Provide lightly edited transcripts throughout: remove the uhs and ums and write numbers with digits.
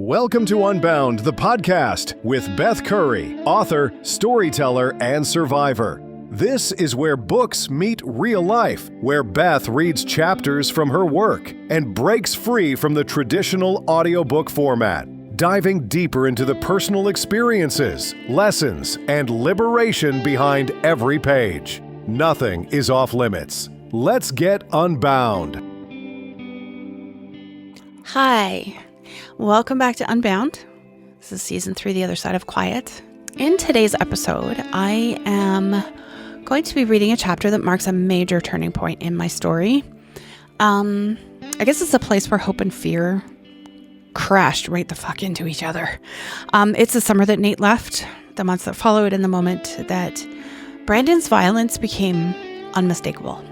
Welcome to Unbound, the podcast with Beth Curry, author, storyteller, and survivor. This is where books meet real life, where Beth reads chapters from her work and breaks free from the traditional audiobook format, diving deeper into the personal experiences, lessons, and liberation behind every page. Nothing is off limits. Let's get unbound. Hi, welcome back to Unbound. This is season 3, The Other Side of Quiet. In today's episode, I am going to be reading a chapter that marks a major turning point in my story. I guess it's a place where hope and fear crashed right the fuck into each other. It's the summer that Nate left, the months that followed, and the moment that Brandon's violence became unmistakable.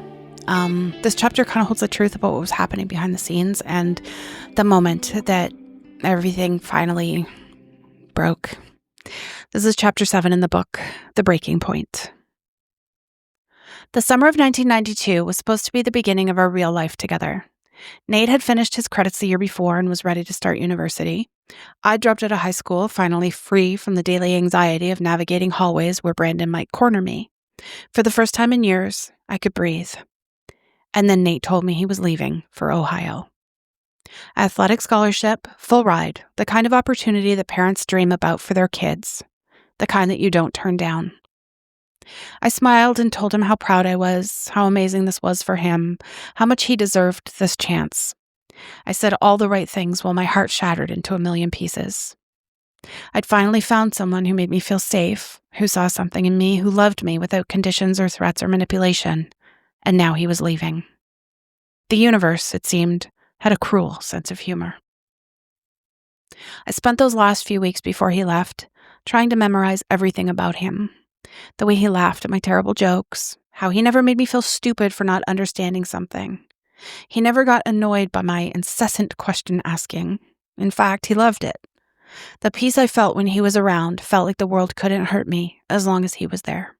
This chapter kind of holds the truth about what was happening behind the scenes and the moment that everything finally broke. This is chapter 7 in the book, The Breaking Point. The summer of 1992 was supposed to be the beginning of our real life together. Nate had finished his credits the year before and was ready to start university. I dropped out of high school, finally free from the daily anxiety of navigating hallways where Brandon might corner me. For the first time in years, I could breathe. And then Nate told me he was leaving for Ohio. Athletic scholarship, full ride, the kind of opportunity that parents dream about for their kids, the kind that you don't turn down. I smiled and told him how proud I was, how amazing this was for him, how much he deserved this chance. I said all the right things while my heart shattered into a million pieces. I'd finally found someone who made me feel safe, who saw something in me, who loved me without conditions or threats or manipulation. And now he was leaving. The universe, it seemed, had a cruel sense of humor. I spent those last few weeks before he left trying to memorize everything about him. The way he laughed at my terrible jokes, how he never made me feel stupid for not understanding something. He never got annoyed by my incessant question asking. In fact, he loved it. The peace I felt when he was around felt like the world couldn't hurt me as long as he was there.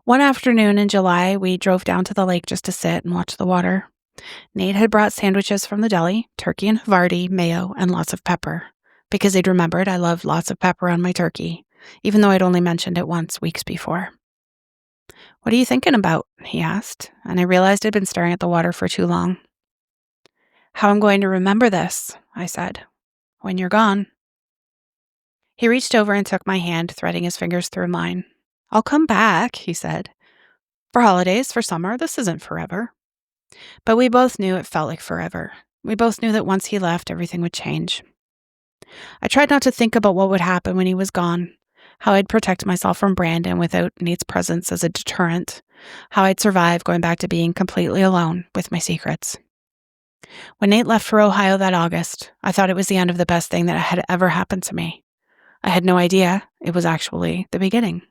One afternoon in July, we drove down to the lake just to sit and watch the water. Nate had brought sandwiches from the deli, turkey and Havarti, mayo, and lots of pepper, because he'd remembered I loved lots of pepper on my turkey, even though I'd only mentioned it once weeks before. "What are you thinking about?" he asked, and I realized I'd been staring at the water for too long. "How I'm going to remember this," I said, "when you're gone." He reached over and took my hand, threading his fingers through mine. "I'll come back," he said. "For holidays, for summer, this isn't forever." But we both knew it felt like forever. We both knew that once he left, everything would change. I tried not to think about what would happen when he was gone, how I'd protect myself from Brandon without Nate's presence as a deterrent, how I'd survive going back to being completely alone with my secrets. When Nate left for Ohio that August, I thought it was the end of the best thing that had ever happened to me. I had no idea it was actually the beginning.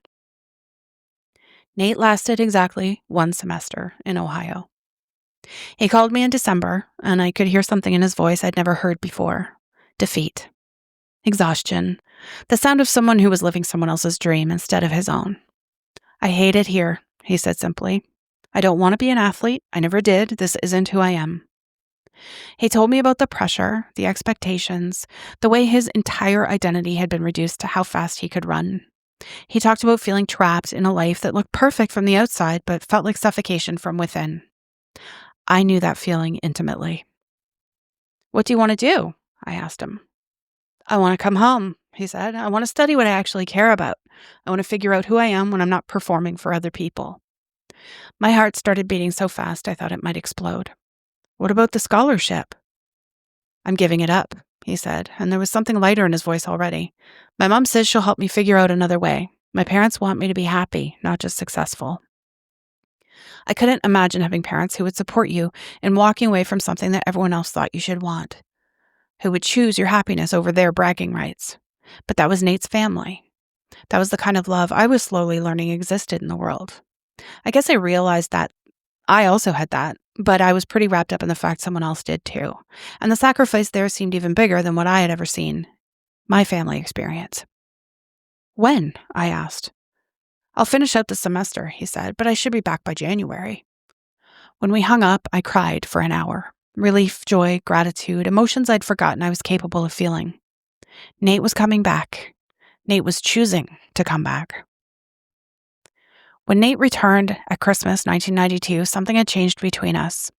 Nate lasted exactly 1 semester in Ohio. He called me in December, and I could hear something in his voice I'd never heard before. Defeat. Exhaustion. The sound of someone who was living someone else's dream instead of his own. "I hate it here," he said simply. "I don't want to be an athlete. I never did. This isn't who I am." He told me about the pressure, the expectations, the way his entire identity had been reduced to how fast he could run. He talked about feeling trapped in a life that looked perfect from the outside but felt like suffocation from within. I knew that feeling intimately. "What do you want to do?" I asked him. "I want to come home," he said. "I want to study what I actually care about. I want to figure out who I am when I'm not performing for other people." My heart started beating so fast I thought it might explode. "What about the scholarship?" "I'm giving it up," he said, and there was something lighter in his voice already. "My mom says she'll help me figure out another way. My parents want me to be happy, not just successful." I couldn't imagine having parents who would support you in walking away from something that everyone else thought you should want, who would choose your happiness over their bragging rights. But that was Nate's family. That was the kind of love I was slowly learning existed in the world. I guess I realized that I also had that, but I was pretty wrapped up in the fact someone else did too. And the sacrifice there seemed even bigger than what I had ever seen. My family experience. "When?" I asked. "I'll finish out the semester," he said, "but I should be back by January." When we hung up, I cried for an hour. relief, joy, gratitude, emotions I'd forgotten I was capable of feeling. Nate was coming back. Nate was choosing to come back. When Nate returned at Christmas 1992, something had changed between us.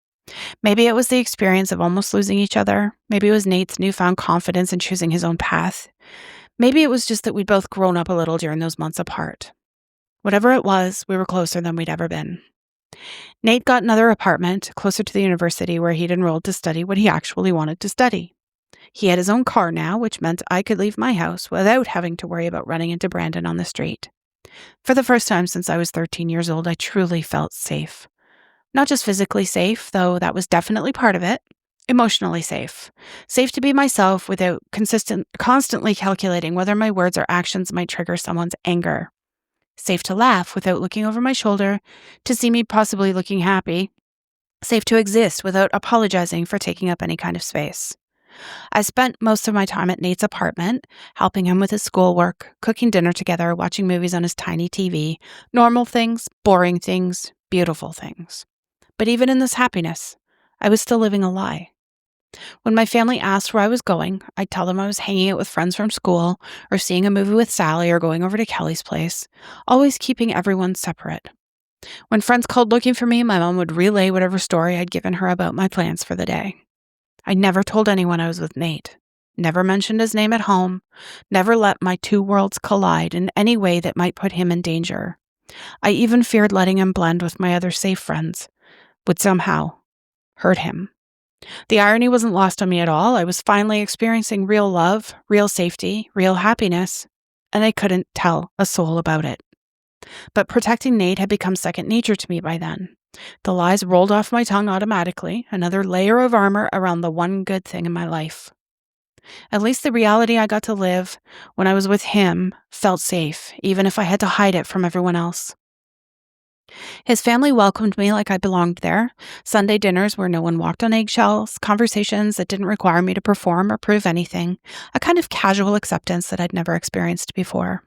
Maybe it was the experience of almost losing each other. Maybe it was Nate's newfound confidence in choosing his own path. Maybe it was just that we'd both grown up a little during those months apart. Whatever it was, we were closer than we'd ever been. Nate got another apartment closer to the university where he'd enrolled to study what he actually wanted to study. He had his own car now, which meant I could leave my house without having to worry about running into Brandon on the street. For the first time since I was 13 years old, I truly felt safe. Not just physically safe, though that was definitely part of it. Emotionally safe. Safe to be myself without constantly calculating whether my words or actions might trigger someone's anger. Safe to laugh without looking over my shoulder to see me possibly looking happy. Safe to exist without apologizing for taking up any kind of space. I spent most of my time at Nate's apartment, helping him with his schoolwork, cooking dinner together, watching movies on his tiny TV, normal things, boring things, beautiful things. But even in this happiness, I was still living a lie. When my family asked where I was going, I'd tell them I was hanging out with friends from school, or seeing a movie with Sally, or going over to Kelly's place, always keeping everyone separate. When friends called looking for me, my mom would relay whatever story I'd given her about my plans for the day. I never told anyone I was with Nate, never mentioned his name at home, never let my two worlds collide in any way that might put him in danger. I even feared letting him blend with my other safe friends would somehow hurt him. The irony wasn't lost on me at all. I was finally experiencing real love, real safety, real happiness, and I couldn't tell a soul about it. But protecting Nate had become second nature to me by then. The lies rolled off my tongue automatically, another layer of armor around the one good thing in my life. At least the reality I got to live when I was with him felt safe, even if I had to hide it from everyone else. His family welcomed me like I belonged there. Sunday dinners where no one walked on eggshells, conversations that didn't require me to perform or prove anything, a kind of casual acceptance that I'd never experienced before.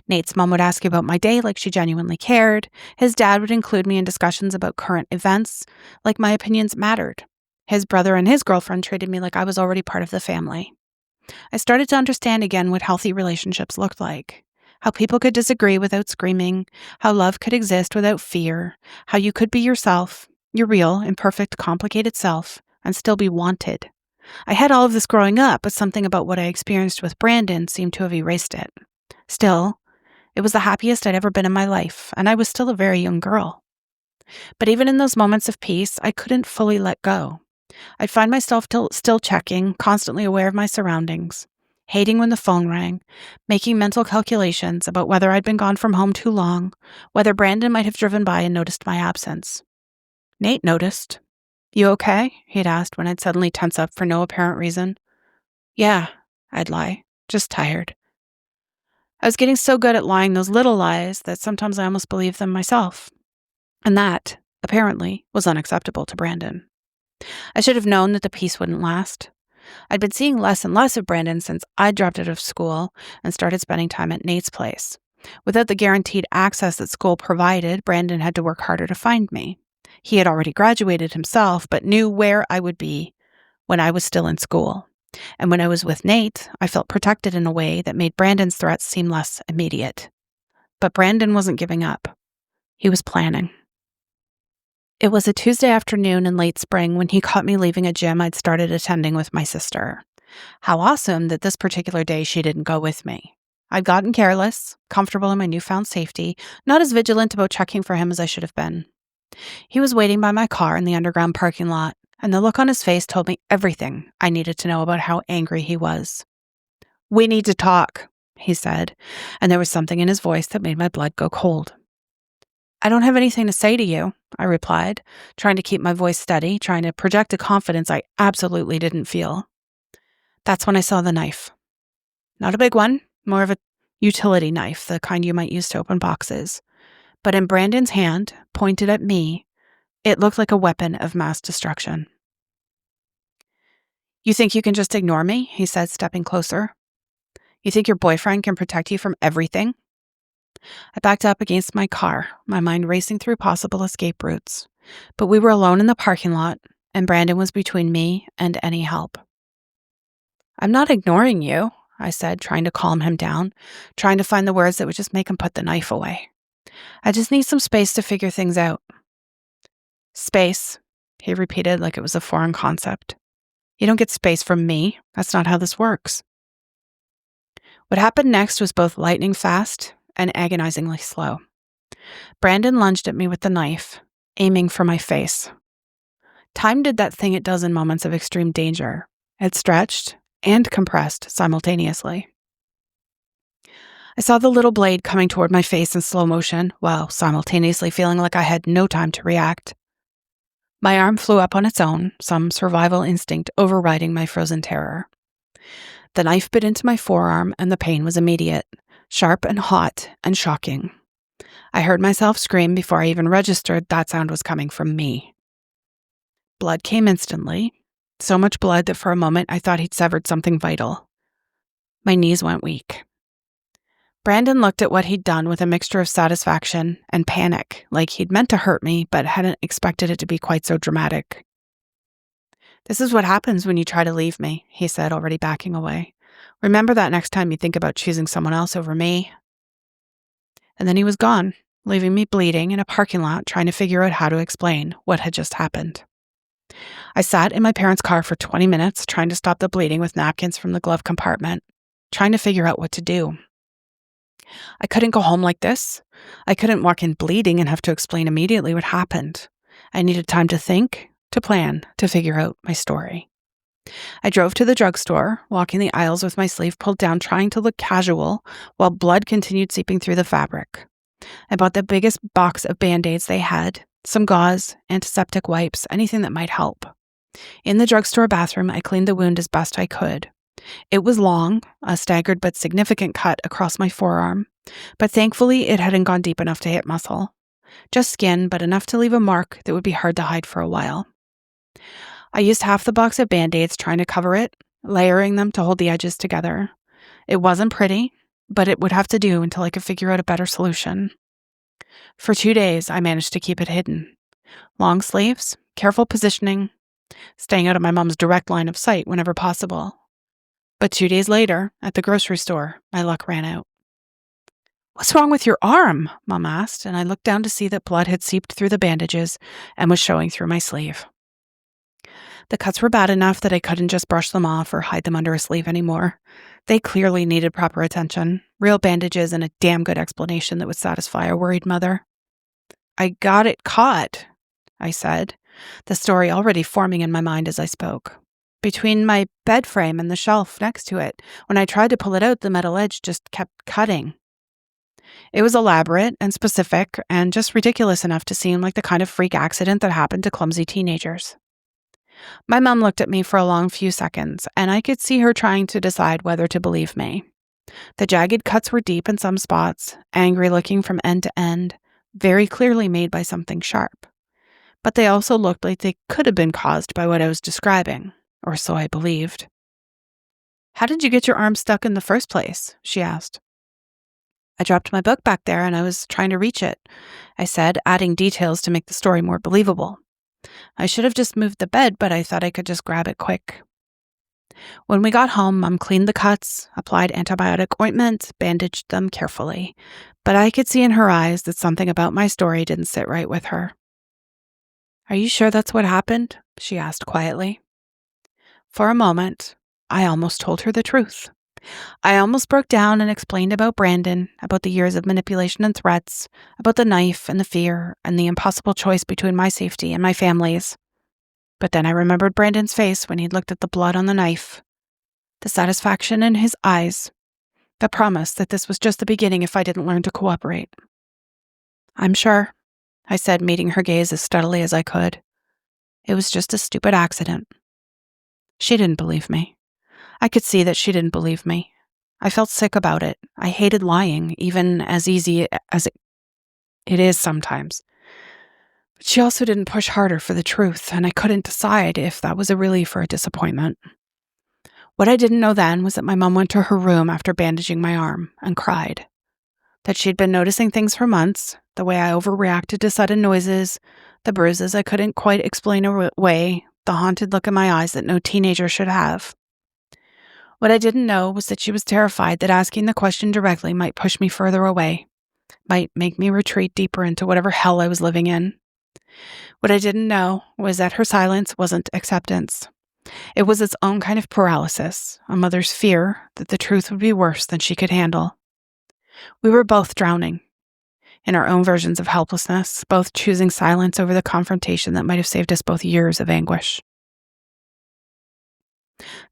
Nate's mom would ask about my day like she genuinely cared. His dad would include me in discussions about current events, like my opinions mattered. His brother and his girlfriend treated me like I was already part of the family. I started to understand again what healthy relationships looked like. How people could disagree without screaming, how love could exist without fear, how you could be yourself, your real, imperfect, complicated self, and still be wanted. I had all of this growing up, but something about what I experienced with Brandon seemed to have erased it. Still, it was the happiest I'd ever been in my life, and I was still a very young girl. But even in those moments of peace, I couldn't fully let go. I'd find myself still checking, constantly aware of my surroundings, hating when the phone rang, making mental calculations about whether I'd been gone from home too long, whether Brandon might have driven by and noticed my absence. Nate noticed. "You okay?" he'd asked when I'd suddenly tense up for no apparent reason. "Yeah," I'd lie, "just tired." I was getting so good at lying those little lies that sometimes I almost believed them myself. And that, apparently, was unacceptable to Brandon. I should have known that the peace wouldn't last. I'd been seeing less and less of Brandon since I dropped out of school and started spending time at Nate's place. Without the guaranteed access that school provided, Brandon had to work harder to find me. He had already graduated himself, but knew where I would be when I was still in school. And when I was with Nate, I felt protected in a way that made Brandon's threats seem less immediate. But Brandon wasn't giving up. He was planning. It was a Tuesday afternoon in late spring when he caught me leaving a gym I'd started attending with my sister. How awesome that this particular day she didn't go with me. I'd gotten careless, comfortable in my newfound safety, not as vigilant about checking for him as I should have been. He was waiting by my car in the underground parking lot, and the look on his face told me everything I needed to know about how angry he was. "We need to talk," he said, and there was something in his voice that made my blood go cold. "I don't have anything to say to you," I replied, trying to keep my voice steady, trying to project a confidence I absolutely didn't feel. That's when I saw the knife. Not a big one, more of a utility knife, the kind you might use to open boxes. But in Brandon's hand, pointed at me, it looked like a weapon of mass destruction. "You think you can just ignore me?" he said, stepping closer. "You think your boyfriend can protect you from everything?" I backed up against my car, my mind racing through possible escape routes. But we were alone in the parking lot, and Brandon was between me and any help. "I'm not ignoring you," I said, trying to calm him down, trying to find the words that would just make him put the knife away. "I just need some space to figure things out." "Space," he repeated like it was a foreign concept. "You don't get space from me. That's not how this works." What happened next was both lightning fast and agonizingly slow. Brandon lunged at me with the knife, aiming for my face. Time did that thing it does in moments of extreme danger. It stretched and compressed simultaneously. I saw the little blade coming toward my face in slow motion, while simultaneously feeling like I had no time to react. My arm flew up on its own, some survival instinct overriding my frozen terror. The knife bit into my forearm, and the pain was immediate, sharp and hot and shocking. I heard myself scream before I even registered that sound was coming from me. Blood came instantly, so much blood that for a moment I thought he'd severed something vital. My knees went weak. Brandon looked at what he'd done with a mixture of satisfaction and panic, like he'd meant to hurt me but hadn't expected it to be quite so dramatic. "This is what happens when you try to leave me," he said, already backing away. "Remember that next time you think about choosing someone else over me." And then he was gone, leaving me bleeding in a parking lot trying to figure out how to explain what had just happened. I sat in my parents' car for 20 minutes trying to stop the bleeding with napkins from the glove compartment, trying to figure out what to do. I couldn't go home like this. I couldn't walk in bleeding and have to explain immediately what happened. I needed time to think, to plan, to figure out my story. I drove to the drugstore, walking the aisles with my sleeve pulled down, trying to look casual, while blood continued seeping through the fabric. I bought the biggest box of Band-Aids they had, some gauze, antiseptic wipes, anything that might help. In the drugstore bathroom, I cleaned the wound as best I could. It was long, a staggered but significant cut across my forearm, but thankfully it hadn't gone deep enough to hit muscle. Just skin, but enough to leave a mark that would be hard to hide for a while. I used half the box of Band-Aids trying to cover it, layering them to hold the edges together. It wasn't pretty, but it would have to do until I could figure out a better solution. For 2 days, I managed to keep it hidden. Long sleeves, careful positioning, staying out of my mom's direct line of sight whenever possible. But 2 days later, at the grocery store, my luck ran out. "What's wrong with your arm?" Mom asked, and I looked down to see that blood had seeped through the bandages and was showing through my sleeve. The cuts were bad enough that I couldn't just brush them off or hide them under a sleeve anymore. They clearly needed proper attention, real bandages, and a damn good explanation that would satisfy a worried mother. "I got it caught," I said, the story already forming in my mind as I spoke. "Between my bed frame and the shelf next to it. When I tried to pull it out, the metal edge just kept cutting." It was elaborate and specific and just ridiculous enough to seem like the kind of freak accident that happened to clumsy teenagers. My mom looked at me for a long few seconds, and I could see her trying to decide whether to believe me. The jagged cuts were deep in some spots, angry looking from end to end, very clearly made by something sharp. But they also looked like they could have been caused by what I was describing, or so I believed. "How did you get your arm stuck in the first place?" she asked. "I dropped my book back there and I was trying to reach it," I said, adding details to make the story more believable. "I should have just moved the bed, but I thought I could just grab it quick." When we got home, Mom cleaned the cuts, applied antibiotic ointment, bandaged them carefully, but I could see in her eyes that something about my story didn't sit right with her. "Are you sure that's what happened?" she asked quietly. For a moment, I almost told her the truth. I almost broke down and explained about Brandon, about the years of manipulation and threats, about the knife and the fear and the impossible choice between my safety and my family's. But then I remembered Brandon's face when he'd looked at the blood on the knife, the satisfaction in his eyes, the promise that this was just the beginning if I didn't learn to cooperate. "I'm sure," I said, meeting her gaze as steadily as I could. "It was just a stupid accident." She didn't believe me. I could see that she didn't believe me. I felt sick about it. I hated lying, even as easy as it is sometimes. But she also didn't push harder for the truth, and I couldn't decide if that was a relief or a disappointment. What I didn't know then was that my mom went to her room after bandaging my arm and cried. That she'd been noticing things for months, the way I overreacted to sudden noises, the bruises I couldn't quite explain away, the the haunted look in my eyes that no teenager should have. What I didn't know was that she was terrified that asking the question directly might push me further away, might make me retreat deeper into whatever hell I was living in. What I didn't know was that her silence wasn't acceptance. It was its own kind of paralysis, a mother's fear that the truth would be worse than she could handle. We were both drowning in our own versions of helplessness, both choosing silence over the confrontation that might have saved us both years of anguish.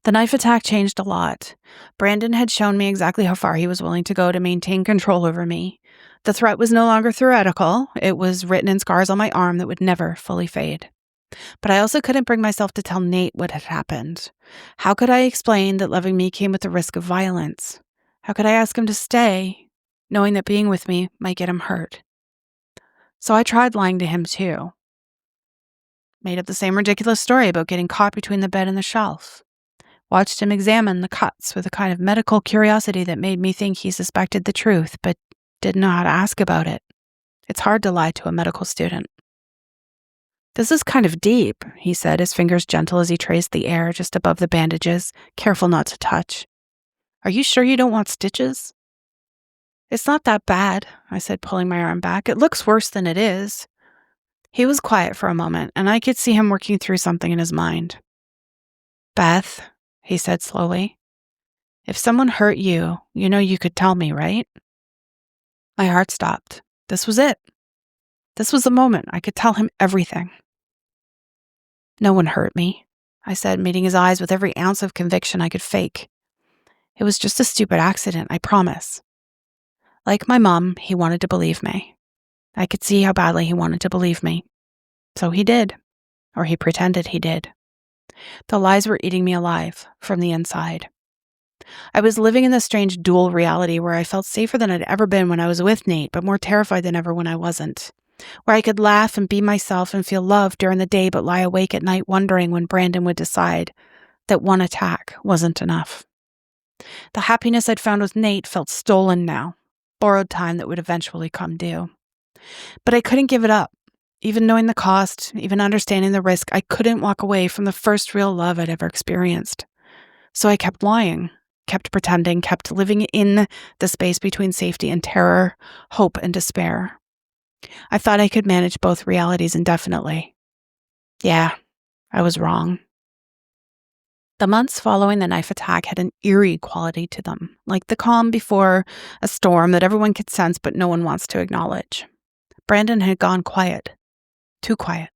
The knife attack changed a lot. Brandon had shown me exactly how far he was willing to go to maintain control over me. The threat was no longer theoretical. It was written in scars on my arm that would never fully fade. But I also couldn't bring myself to tell Nate what had happened. How could I explain that loving me came with the risk of violence? How could I ask him to stay, knowing that being with me might get him hurt? So I tried lying to him too. Made up the same ridiculous story about getting caught between the bed and the shelf. Watched him examine the cuts with a kind of medical curiosity that made me think he suspected the truth, but didn't know how to ask about it. It's hard to lie to a medical student. "This is kind of deep," he said, his fingers gentle as he traced the air just above the bandages, careful not to touch. "Are you sure you don't want stitches?" "It's not that bad," I said, pulling my arm back. "It looks worse than it is." He was quiet for a moment, and I could see him working through something in his mind. "Beth," he said slowly, "if someone hurt you, you know you could tell me, right?" My heart stopped. This was it. This was the moment I could tell him everything. "No one hurt me," I said, meeting his eyes with every ounce of conviction I could fake. "It was just a stupid accident, I promise." Like my mom, he wanted to believe me. I could see how badly he wanted to believe me. So he did. Or he pretended he did. The lies were eating me alive from the inside. I was living in this strange dual reality where I felt safer than I'd ever been when I was with Nate, but more terrified than ever when I wasn't. Where I could laugh and be myself and feel loved during the day, but lie awake at night wondering when Brandon would decide that one attack wasn't enough. The happiness I'd found with Nate felt stolen now, borrowed time that would eventually come due. But I couldn't give it up. Even knowing the cost, even understanding the risk, I couldn't walk away from the first real love I'd ever experienced. So I kept lying, kept pretending, kept living in the space between safety and terror, hope and despair. I thought I could manage both realities indefinitely. Yeah, I was wrong. The months following the knife attack had an eerie quality to them, like the calm before a storm that everyone could sense but no one wants to acknowledge. Brandon had gone quiet. Too quiet.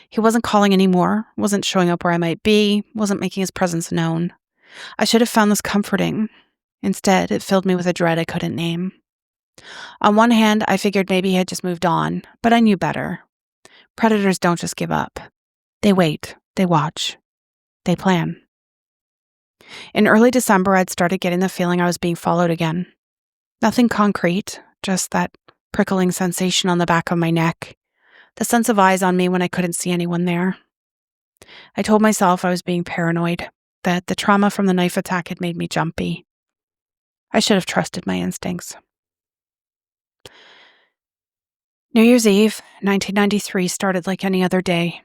He wasn't calling anymore, wasn't showing up where I might be, wasn't making his presence known. I should have found this comforting. Instead, it filled me with a dread I couldn't name. On one hand, I figured maybe he had just moved on, but I knew better. Predators don't just give up. They wait, they watch, they plan. In early December, I'd started getting the feeling I was being followed again. Nothing concrete, just that prickling sensation on the back of my neck. The sense of eyes on me when I couldn't see anyone there. I told myself I was being paranoid, that the trauma from the knife attack had made me jumpy. I should have trusted my instincts. New Year's Eve, 1993, started like any other day.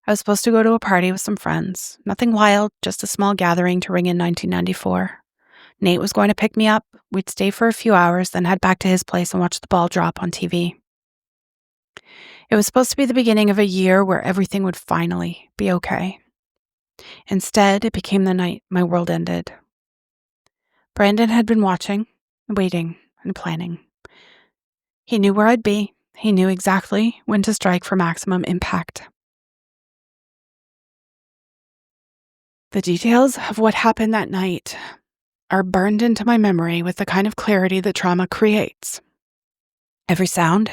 I was supposed to go to a party with some friends. Nothing wild, just a small gathering to ring in 1994. Nate was going to pick me up. We'd stay for a few hours, then head back to his place and watch the ball drop on TV. It was supposed to be the beginning of a year where everything would finally be okay. Instead, it became the night my world ended. Brandon had been watching, waiting, and planning. He knew where I'd be. He knew exactly when to strike for maximum impact. The details of what happened that night are burned into my memory with the kind of clarity that trauma creates. Every sound,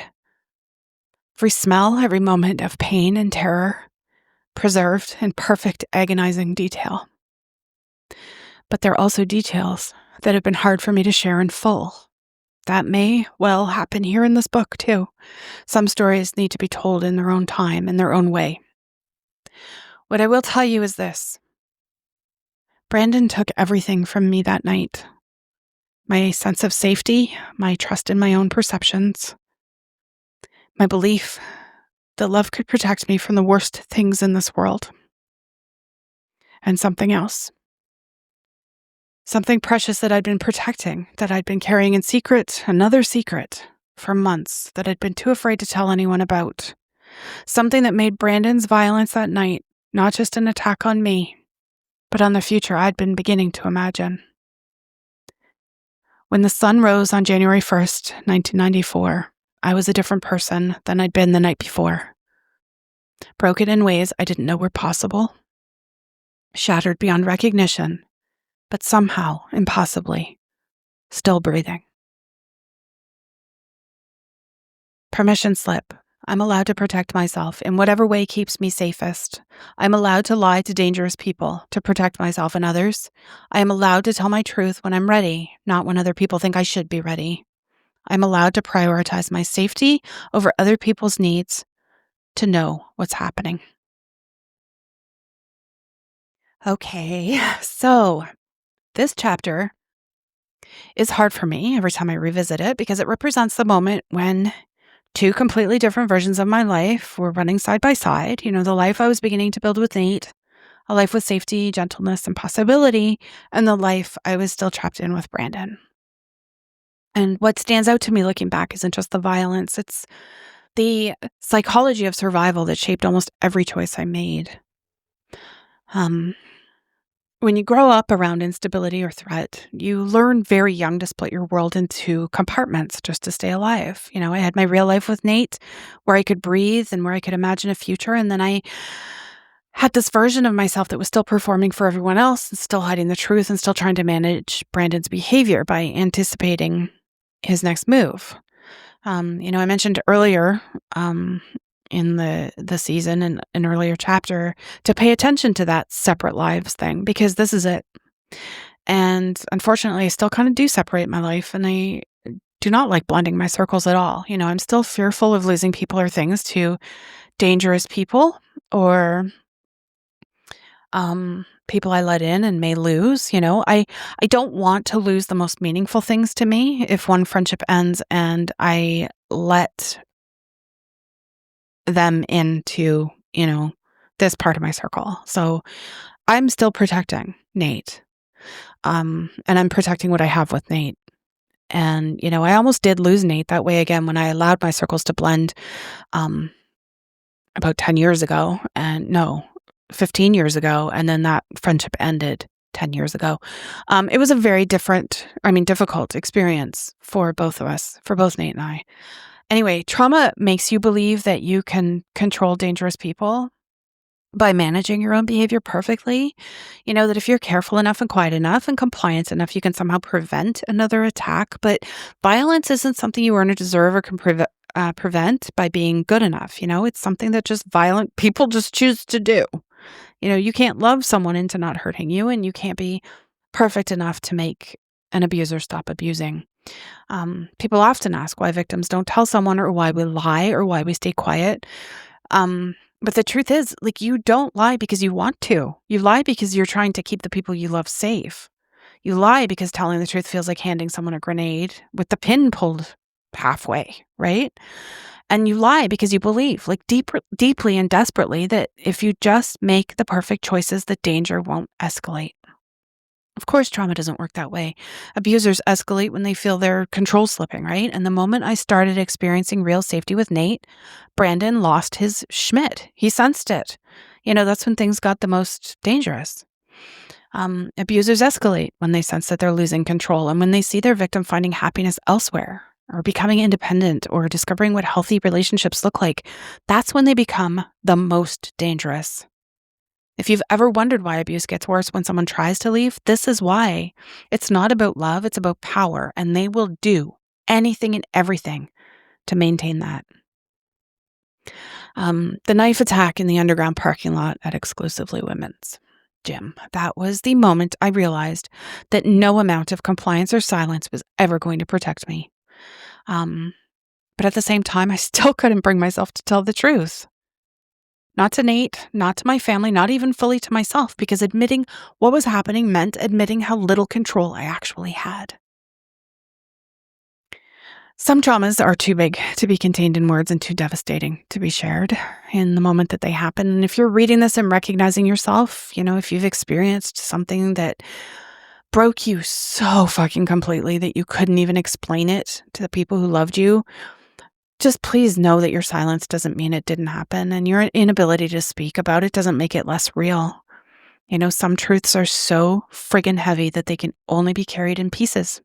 every smell, every moment of pain and terror, preserved in perfect, agonizing detail. But there are also details that have been hard for me to share in full. That may well happen here in this book, too. Some stories need to be told in their own time, in their own way. What I will tell you is this. Brandon took everything from me that night. My sense of safety, my trust in my own perceptions, my belief that love could protect me from the worst things in this world. And something else. Something precious that I'd been protecting, that I'd been carrying in secret, another secret, for months, that I'd been too afraid to tell anyone about. Something that made Brandon's violence that night not just an attack on me, but on the future I'd been beginning to imagine. When the sun rose on January 1st, 1994, I was a different person than I'd been the night before. Broken in ways I didn't know were possible. Shattered beyond recognition, but somehow, impossibly, still breathing. Permission slip. I'm allowed to protect myself in whatever way keeps me safest. I'm allowed to lie to dangerous people to protect myself and others. I am allowed to tell my truth when I'm ready, not when other people think I should be ready. I'm allowed to prioritize my safety over other people's needs to know what's happening. Okay, so this chapter is hard for me every time I revisit it because it represents the moment when two completely different versions of my life were running side by side. The life I was beginning to build with Nate, a life with safety, gentleness, and possibility, and the life I was still trapped in with Brandon. And what stands out to me looking back isn't just the violence, it's the psychology of survival that shaped almost every choice I made. When you grow up around instability or threat, you learn very young to split your world into compartments just to stay alive. I had my real life with Nate where I could breathe and where I could imagine a future. And then I had this version of myself that was still performing for everyone else and still hiding the truth and still trying to manage Brandon's behavior by anticipating his next move. I mentioned earlier in the season, in an earlier chapter, to pay attention to that separate lives thing, because this is it. And unfortunately, I still kind of do separate my life, and I do not like blending my circles at all. I'm still fearful of losing people or things to dangerous people or people I let in and may lose. I don't want to lose the most meaningful things to me if one friendship ends and I let them into, this part of my circle. So I'm still protecting Nate. And I'm protecting what I have with Nate. And, I almost did lose Nate that way again when I allowed my circles to blend about 10 years ago. 15 years ago. And then that friendship ended 10 years ago. It was a very difficult experience for both of us, for both Nate and I. Anyway, trauma makes you believe that you can control dangerous people by managing your own behavior perfectly. That if you're careful enough and quiet enough and compliant enough, you can somehow prevent another attack. But violence isn't something you earn or deserve or can prevent by being good enough. It's something that just violent people just choose to do. You can't love someone into not hurting you, and you can't be perfect enough to make an abuser stop abusing. People often ask why victims don't tell someone, or why we lie, or why we stay quiet. But the truth is, you don't lie because you want to. You lie because you're trying to keep the people you love safe. You lie because telling the truth feels like handing someone a grenade with the pin pulled halfway, right? And you lie because you believe, deeply and desperately, that if you just make the perfect choices, the danger won't escalate. Of course, trauma doesn't work that way. Abusers escalate when they feel their control slipping, right? And the moment I started experiencing real safety with Nate, Brandon lost his schmidt. He sensed it. That's when things got the most dangerous. Abusers escalate when they sense that they're losing control and when they see their victim finding happiness elsewhere or becoming independent or discovering what healthy relationships look like. That's when they become the most dangerous. If you've ever wondered why abuse gets worse when someone tries to leave, this is why. It's not about love, it's about power, and they will do anything and everything to maintain that. The knife attack in the underground parking lot at Exclusively Women's Gym. That was the moment I realized that no amount of compliance or silence was ever going to protect me. But at the same time, I still couldn't bring myself to tell the truth. Not to Nate, not to my family, not even fully to myself, because admitting what was happening meant admitting how little control I actually had. Some traumas are too big to be contained in words and too devastating to be shared in the moment that they happen. And if you're reading this and recognizing yourself, if you've experienced something that broke you so fucking completely that you couldn't even explain it to the people who loved you, just please know that your silence doesn't mean it didn't happen, and your inability to speak about it doesn't make it less real. Some truths are so friggin' heavy that they can only be carried in pieces.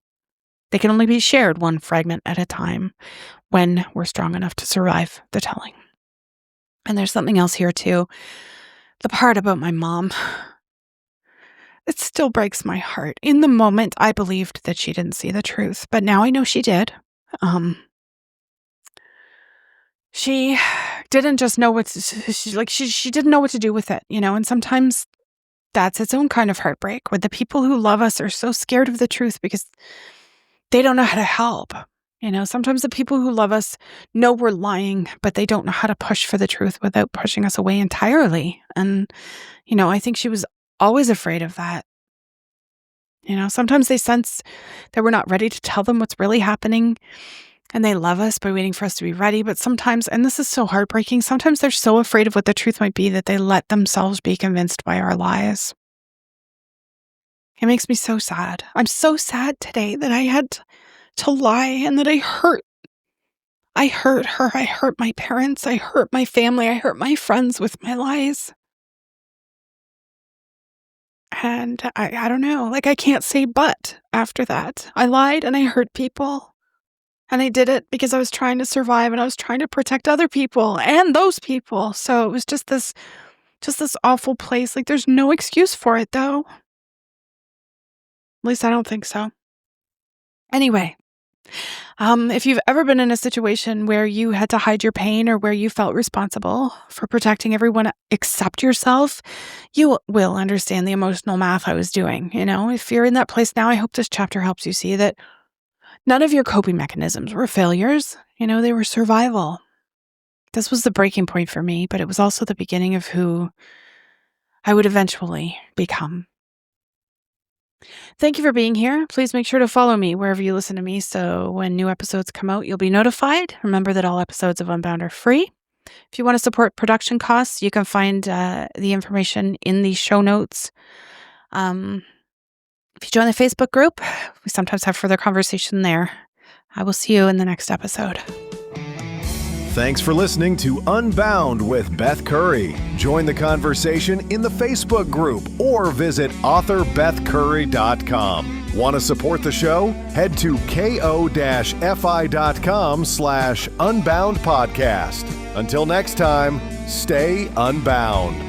They can only be shared one fragment at a time when we're strong enough to survive the telling. And there's something else here too. The part about my mom, it still breaks my heart. In the moment, I believed that she didn't see the truth, but now I know she did. She didn't just know she didn't know what to do with it, and sometimes that's its own kind of heartbreak, where the people who love us are so scared of the truth because they don't know how to help. Sometimes the people who love us know we're lying, but they don't know how to push for the truth without pushing us away entirely. And, I think she was always afraid of that. Sometimes they sense that we're not ready to tell them what's really happening, and they love us by waiting for us to be ready. But sometimes, and this is so heartbreaking, sometimes they're so afraid of what the truth might be that they let themselves be convinced by our lies. It makes me so sad. I'm so sad today that I had to lie and that I hurt her. I hurt my parents. I hurt my family. I hurt my friends with my lies. And I don't know, I can't say but after that. I lied and I hurt people. And I did it because I was trying to survive and I was trying to protect other people and those people. So it was just this awful place. There's no excuse for it though. At least I don't think so. Anyway, if you've ever been in a situation where you had to hide your pain or where you felt responsible for protecting everyone except yourself, you will understand the emotional math I was doing. If you're in that place now, I hope this chapter helps you see that none of your coping mechanisms were failures. They were survival. This was the breaking point for me, but it was also the beginning of who I would eventually become. Thank you for being here. Please make sure to follow me wherever you listen to me so when new episodes come out, you'll be notified. Remember that all episodes of Unbound are free. If you want to support production costs, you can find the information in the show notes. If you join the Facebook group, we sometimes have further conversation there. I will see you in the next episode. Thanks for listening to Unbound with Beth Curry. Join the conversation in the Facebook group or visit author.bethcurry.com. Want to support the show? Head to ko-fi.com/unbound podcast. Until next time, stay unbound.